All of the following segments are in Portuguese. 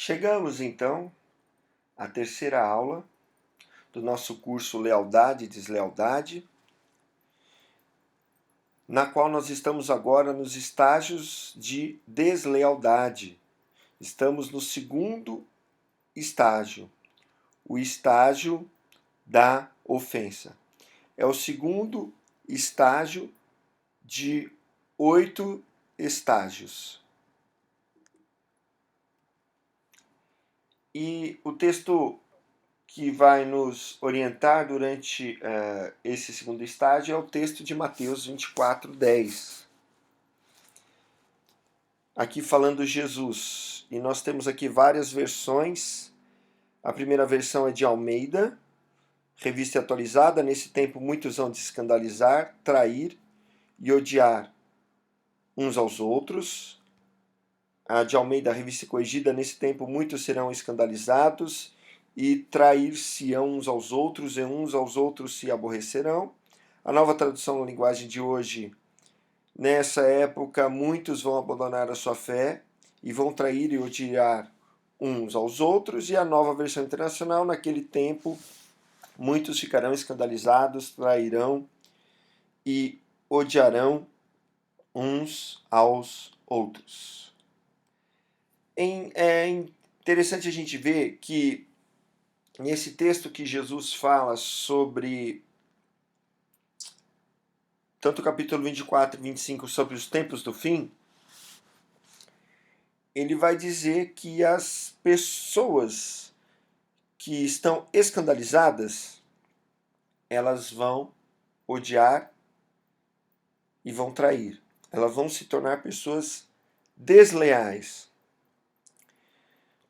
Chegamos então à terceira aula do nosso curso Lealdade e Deslealdade, na qual nós estamos agora nos estágios de deslealdade. Estamos no segundo estágio, o estágio da ofensa. É o segundo estágio de 8 estágios. E o texto que vai nos orientar durante esse segundo estágio é o texto de Mateus 24:10. Aqui falando Jesus. E nós temos aqui várias versões. A primeira versão é de Almeida, revista atualizada. Nesse tempo muitos vão de escandalizar, trair e odiar uns aos outros. A de Almeida, revista corrigida. Nesse tempo muitos serão escandalizados e trair-se-ão uns aos outros, e uns aos outros se aborrecerão. A nova tradução na linguagem de hoje: nessa época muitos vão abandonar a sua fé e vão trair e odiar uns aos outros. E a nova versão internacional: naquele tempo muitos ficarão escandalizados, trairão e odiarão uns aos outros. É interessante a gente ver que nesse texto que Jesus fala sobre, tanto o capítulo 24 e 25, sobre os tempos do fim, ele vai dizer que as pessoas que estão escandalizadas, elas vão odiar e vão trair. Elas vão se tornar pessoas desleais.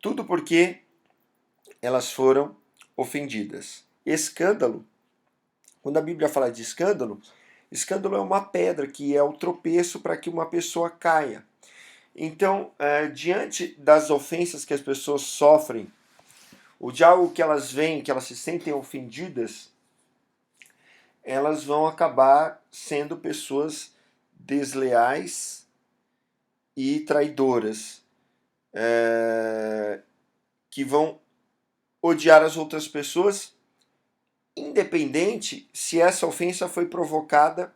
Tudo porque elas foram ofendidas. Escândalo, quando a Bíblia fala de escândalo, escândalo é uma pedra que é o tropeço para que uma pessoa caia. Então, diante das ofensas que as pessoas sofrem, ou de algo que elas veem, que elas se sentem ofendidas, elas vão acabar sendo pessoas desleais e traidoras, que vão odiar as outras pessoas, independente se essa ofensa foi provocada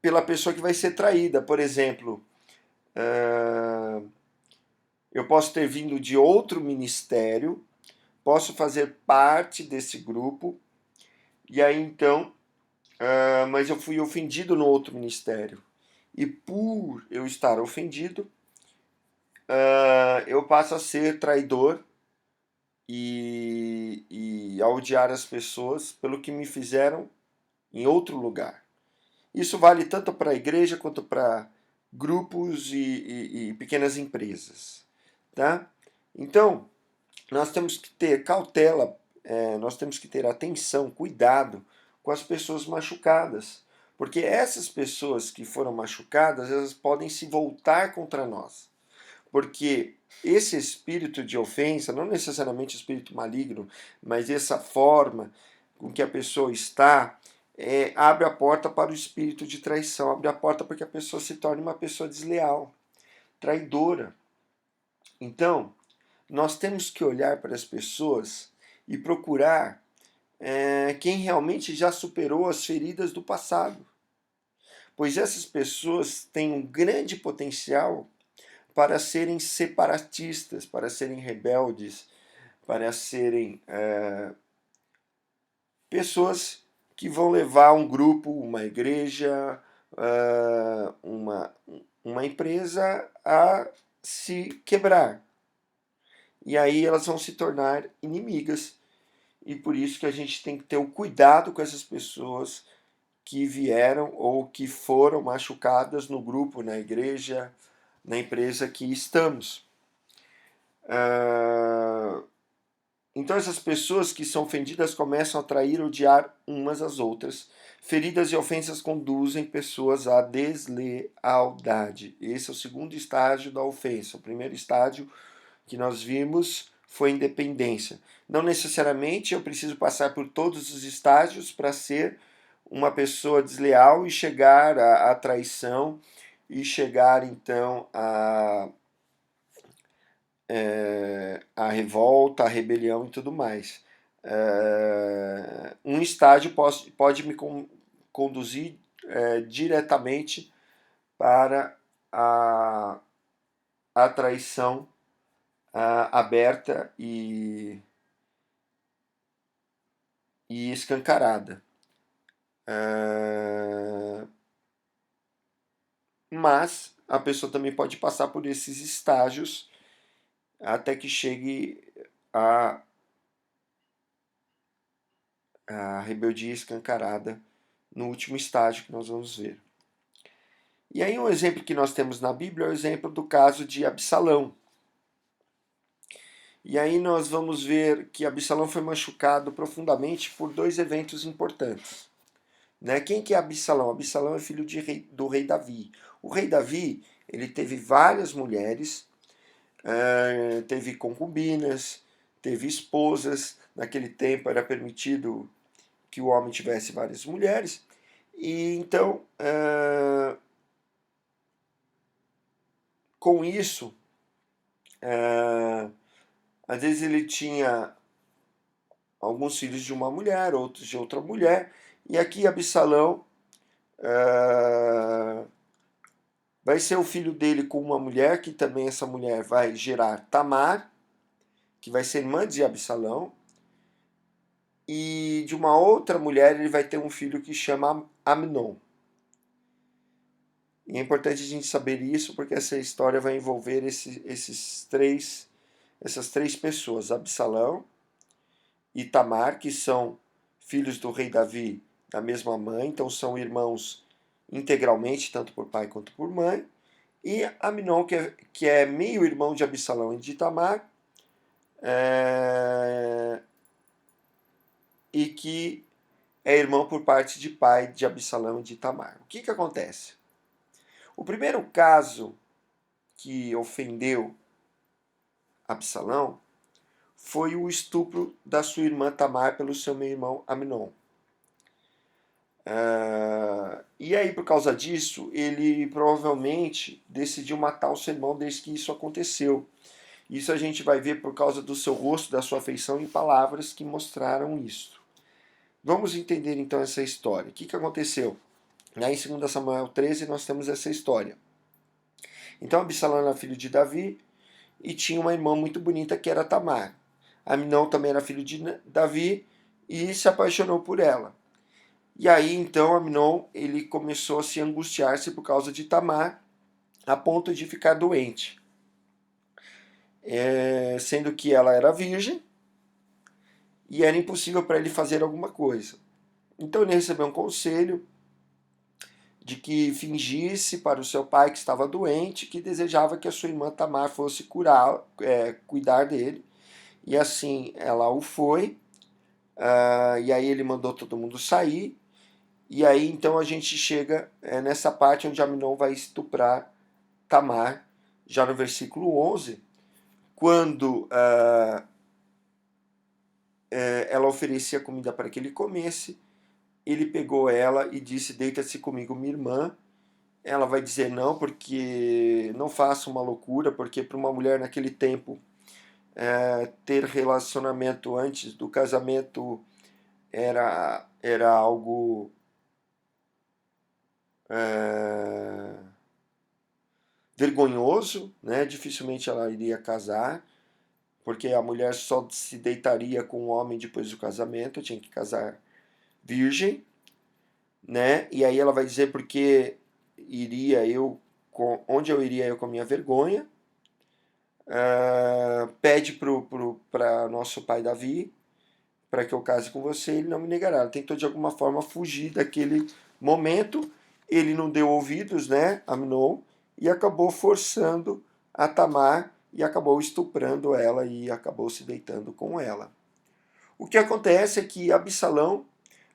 pela pessoa que vai ser traída. Por exemplo, eu posso ter vindo de outro ministério, posso fazer parte desse grupo, e aí então, mas eu fui ofendido no outro ministério. E por eu estar ofendido, eu passo a ser traidor e a odiar as pessoas pelo que me fizeram em outro lugar. Isso vale tanto para a igreja quanto para grupos e pequenas empresas. Tá? Então, nós temos que ter cautela, nós temos que ter atenção, cuidado com as pessoas machucadas. Porque essas pessoas que foram machucadas, elas podem se voltar contra nós. Porque esse espírito de ofensa, não necessariamente espírito maligno, mas essa forma com que a pessoa está, abre a porta para o espírito de traição, abre a porta para que a pessoa se torne uma pessoa desleal, traidora. Então, nós temos que olhar para as pessoas e procurar quem realmente já superou as feridas do passado. Pois essas pessoas têm um grande potencial para serem separatistas, para serem rebeldes, para serem pessoas que vão levar um grupo, uma igreja, uma empresa a se quebrar. E aí elas vão se tornar inimigas. E por isso que a gente tem que ter o cuidado com essas pessoas que vieram ou que foram machucadas no grupo, na igreja, na empresa que estamos. Então essas pessoas que são ofendidas começam a trair e odiar umas às outras. Feridas e ofensas conduzem pessoas à deslealdade. Esse é o segundo estágio da ofensa. O primeiro estágio que nós vimos foi independência. Não necessariamente eu preciso passar por todos os estágios para ser uma pessoa desleal e chegar à traição e chegar então a revolta, a rebelião e tudo mais. Um estágio pode me conduzir diretamente para a traição aberta e escancarada. Mas a pessoa também pode passar por esses estágios até que chegue a rebeldia escancarada no último estágio que nós vamos ver. E aí um exemplo que nós temos na Bíblia é o exemplo do caso de Absalão. E aí nós vamos ver que Absalão foi machucado profundamente por dois eventos importantes. Né? Quem que é Absalão? Absalão é filho do rei Davi. O rei Davi, ele teve várias mulheres, teve concubinas, teve esposas. Naquele tempo era permitido que o homem tivesse várias mulheres. E então, com isso, às vezes ele tinha alguns filhos de uma mulher, outros de outra mulher. E aqui Absalão vai ser o filho dele com uma mulher, que também essa mulher vai gerar Tamar, que vai ser irmã de Absalão. E de uma outra mulher ele vai ter um filho que chama Amnon. E é importante a gente saber isso, porque essa história vai envolver essas três pessoas, Absalão e Tamar, que são filhos do rei Davi da mesma mãe, então são irmãos integralmente, tanto por pai quanto por mãe. E Amnon, que é meio irmão de Absalão e de Tamar, e que é irmão por parte de pai de Absalão e de Tamar. O que acontece? O primeiro caso que ofendeu Absalão foi o estupro da sua irmã Tamar pelo seu meio-irmão Amnon. E aí, por causa disso, ele provavelmente decidiu matar o seu irmão desde que isso aconteceu. Isso a gente vai ver por causa do seu rosto, da sua feição e palavras que mostraram isso. Vamos entender então essa história. O que aconteceu? Lá em 2 Samuel 13 nós temos essa história. Então Absalão era filho de Davi e tinha uma irmã muito bonita que era Tamar. Amnon também era filho de Davi e se apaixonou por ela. E aí então Amnon ele começou a se angustiar-se por causa de Tamar, a ponto de ficar doente. Sendo que ela era virgem e era impossível para ele fazer alguma coisa. Então ele recebeu um conselho de que fingisse para o seu pai que estava doente, que desejava que a sua irmã Tamar fosse cuidar dele. E assim ela o foi, e aí ele mandou todo mundo sair. E aí então a gente chega nessa parte onde Amnon vai estuprar Tamar, já no versículo 11, quando ela oferecia comida para que ele comesse, ele pegou ela e disse: deita-se comigo, minha irmã. Ela vai dizer não, porque não faça uma loucura, porque para uma mulher naquele tempo ter relacionamento antes do casamento era algo vergonhoso, né? Dificilmente ela iria casar, porque a mulher só se deitaria com o homem depois do casamento, tinha que casar virgem, né? E aí ela vai dizer: porque onde eu iria eu com a minha vergonha. Pede para nosso pai Davi para que eu case com você, ele não me negará. Ela tentou de alguma forma fugir daquele momento, ele não deu ouvidos, né, Amnon, e acabou forçando a Tamar e acabou estuprando ela e acabou se deitando com ela. O que acontece é que Absalão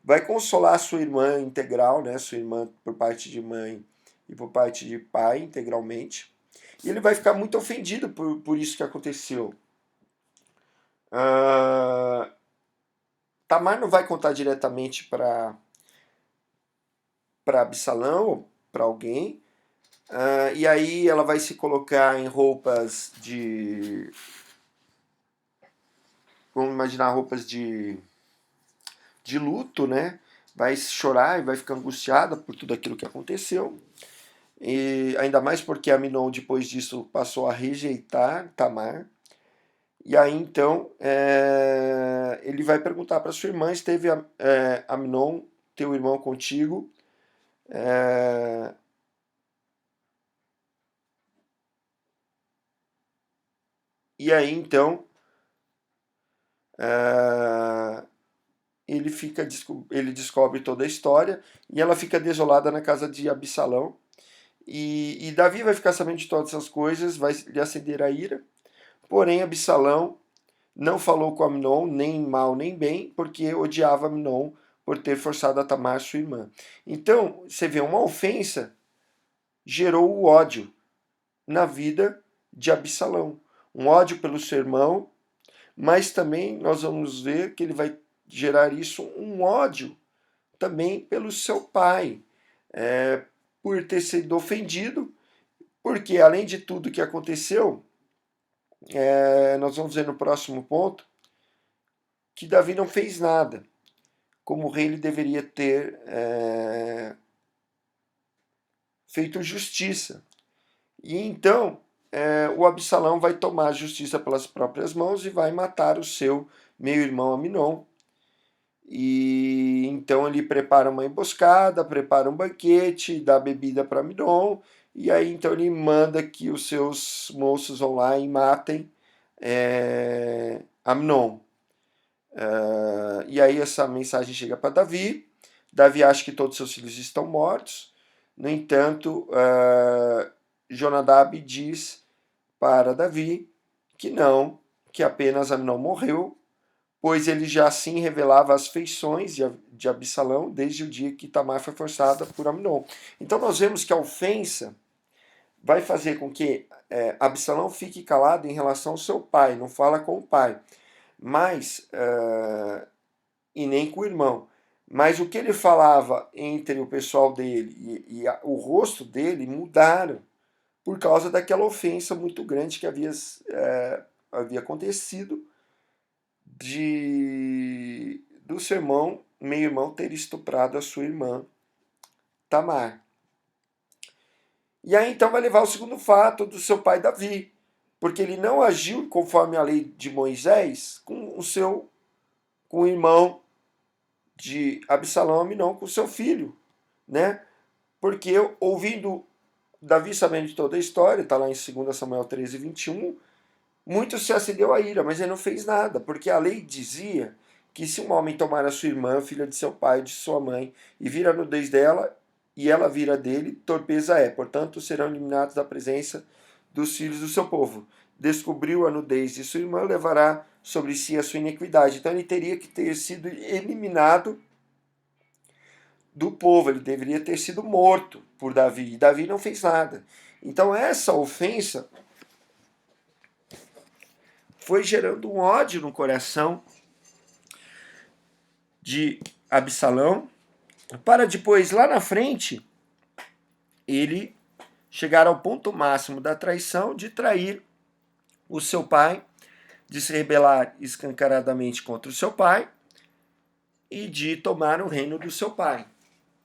vai consolar sua irmã integral, né, sua irmã por parte de mãe e por parte de pai integralmente, e ele vai ficar muito ofendido por isso que aconteceu. Tamar não vai contar diretamente para Absalão ou para alguém, E aí ela vai se colocar em roupas de... Vamos imaginar roupas de luto, né? Vai chorar e vai ficar angustiada por tudo aquilo que aconteceu. E ainda mais porque Aminon, depois disso, passou a rejeitar Tamar. E aí então ele vai perguntar para sua irmã: esteve Aminon, teu irmão, contigo? É, e aí então é, ele descobre toda a história e ela fica desolada na casa de Absalão. E Davi vai ficar sabendo de todas essas coisas, vai lhe acender a ira. Porém, Absalão não falou com Amnon, nem mal nem bem, porque odiava Amnon por ter forçado a Tamar, sua irmã. Então, você vê, uma ofensa gerou o ódio na vida de Absalão. Um ódio pelo seu irmão, mas também nós vamos ver que ele vai gerar isso, um ódio também pelo seu pai, por ter sido ofendido, porque além de tudo que aconteceu, nós vamos ver no próximo ponto que Davi não fez nada. Como rei, ele deveria ter feito justiça. E então o Absalão vai tomar a justiça pelas próprias mãos e vai matar o seu meio-irmão Aminon. E então ele prepara uma emboscada, prepara um banquete, dá bebida para Aminon, e aí então ele manda que os seus moços vão lá e matem Aminon. E aí essa mensagem chega para Davi. Davi acha que todos seus filhos estão mortos. No entanto, Jonadab diz para Davi que não, que apenas Aminon morreu, pois ele já assim revelava as feições de Absalão desde o dia que Tamar foi forçada por Aminon. Então nós vemos que a ofensa vai fazer com que Absalão fique calado em relação ao seu pai, não fala com o pai, mas e nem com o irmão. Mas o que ele falava entre o pessoal dele o rosto dele mudaram por causa daquela ofensa muito grande que havia acontecido do seu irmão, meio-irmão, ter estuprado a sua irmã Tamar. E aí então vai levar o segundo fato do seu pai Davi, porque ele não agiu conforme a lei de Moisés com o irmão de Absalão, Aminon, com seu filho, né? Porque ouvindo Davi, sabendo de toda a história, está lá em 2 Samuel 13, 21, muito se acendeu a ira, mas ele não fez nada, porque a lei dizia que se um homem tomar a sua irmã, filha de seu pai, de sua mãe, e vir a nudez dela, e ela vira dele, torpeza é. Portanto, serão eliminados da presença dos filhos do seu povo. Descobriu a nudez de sua irmã, levará sobre si a sua iniquidade. Então ele teria que ter sido eliminado do povo, ele deveria ter sido morto por Davi, e Davi não fez nada. Então essa ofensa foi gerando um ódio no coração de Absalão, para depois, lá na frente, ele chegar ao ponto máximo da traição, de trair o seu pai, de se rebelar escancaradamente contra o seu pai e de tomar o reino do seu pai,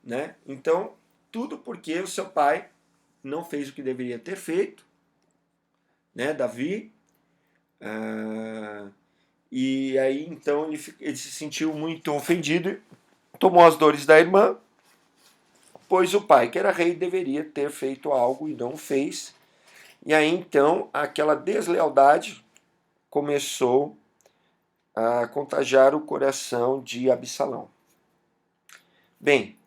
né? Então, tudo porque o seu pai não fez o que deveria ter feito, né, Davi. E aí então ele se sentiu muito ofendido, tomou as dores da irmã, pois o pai, que era rei, deveria ter feito algo e não fez. E aí então aquela deslealdade começou a contagiar o coração de Absalão. Bem,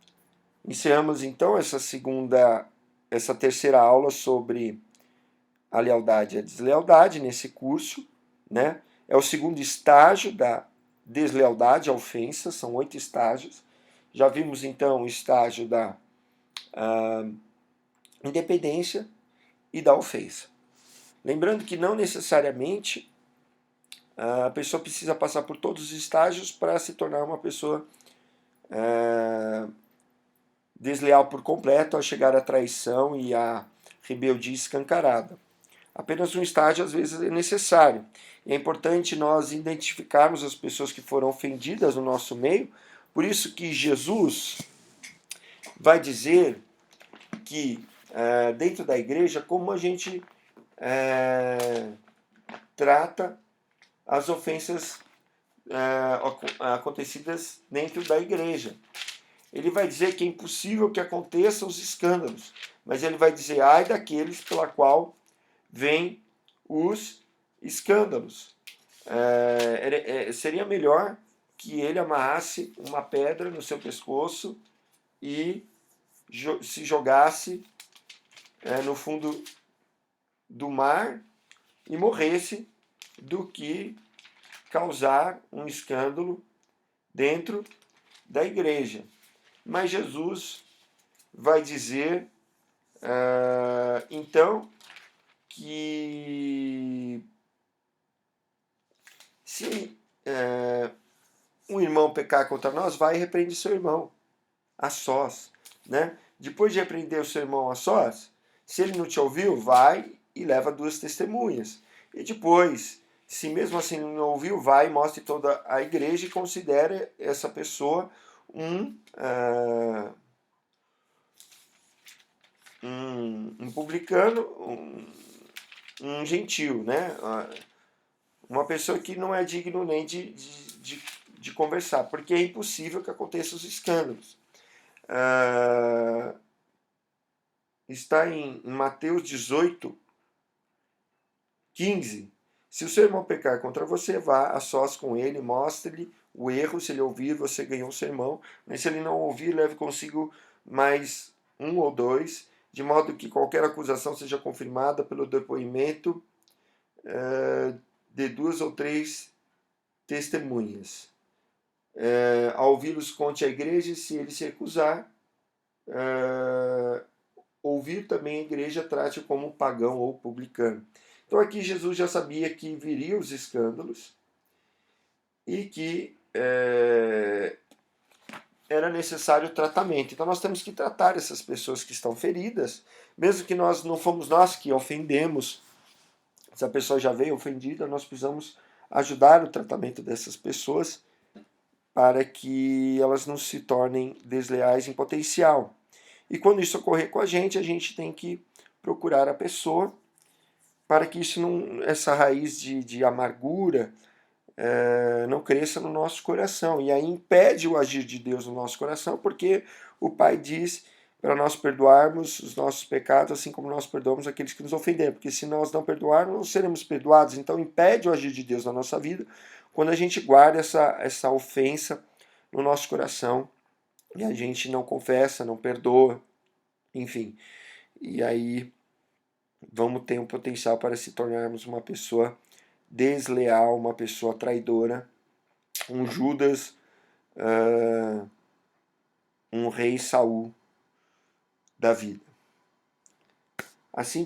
encerramos então essa terceira aula sobre a lealdade e a deslealdade nesse curso, né? É o segundo estágio da deslealdade, a ofensa, são 8 estágios. Já vimos então o estágio da independência e da ofensa. Lembrando que não necessariamente a pessoa precisa passar por todos os estágios para se tornar uma pessoa desleal por completo, ao chegar à traição e à rebeldia escancarada. Apenas um estágio às vezes é necessário. E é importante nós identificarmos as pessoas que foram ofendidas no nosso meio. Por isso que Jesus vai dizer que dentro da igreja, como a gente trata as ofensas acontecidas dentro da igreja. Ele vai dizer que é impossível que aconteçam os escândalos, mas ele vai dizer, ai daqueles pela qual vêm os escândalos. Seria melhor que ele amarrasse uma pedra no seu pescoço e se jogasse no fundo do mar e morresse do que causar um escândalo dentro da igreja. Mas Jesus vai dizer, então, que se um irmão pecar contra nós, vai e repreende seu irmão a sós. Né? Depois de repreender o seu irmão a sós, se ele não te ouviu, vai e leva 2 testemunhas. E depois, se mesmo assim não ouviu, vai e mostre toda a igreja e considere essa pessoa um publicano, um gentil, né? Uma pessoa que não é digno nem de conversar, porque é impossível que aconteçam os escândalos. Está em Mateus 18, 15. Se o seu irmão pecar contra você, vá a sós com ele, mostre-lhe o erro. Se ele ouvir, você ganhou o sermão. Mas se ele não ouvir, leve consigo mais 1 ou 2, de modo que qualquer acusação seja confirmada pelo depoimento de 2 ou 3 testemunhas. Ao ouvi-los, conte à igreja, e se ele se recusar, ouvir também a igreja, trate como pagão ou publicano. Então aqui Jesus já sabia que viriam os escândalos e que era necessário tratamento. Então nós temos que tratar essas pessoas que estão feridas, mesmo que não fomos nós que ofendemos. Se a pessoa já veio ofendida, nós precisamos ajudar o tratamento dessas pessoas para que elas não se tornem desleais em potencial. E quando isso ocorrer com a gente tem que procurar a pessoa para que essa raiz de amargura não cresça no nosso coração. E aí impede o agir de Deus no nosso coração, porque o Pai diz para nós perdoarmos os nossos pecados, assim como nós perdoamos aqueles que nos ofenderam. Porque se nós não perdoarmos, não seremos perdoados. Então impede o agir de Deus na nossa vida quando a gente guarda essa ofensa no nosso coração e a gente não confessa, não perdoa, enfim. E aí vamos ter um potencial para se tornarmos uma pessoa desleal, uma pessoa traidora, um Judas, um rei Saul da vida. Assim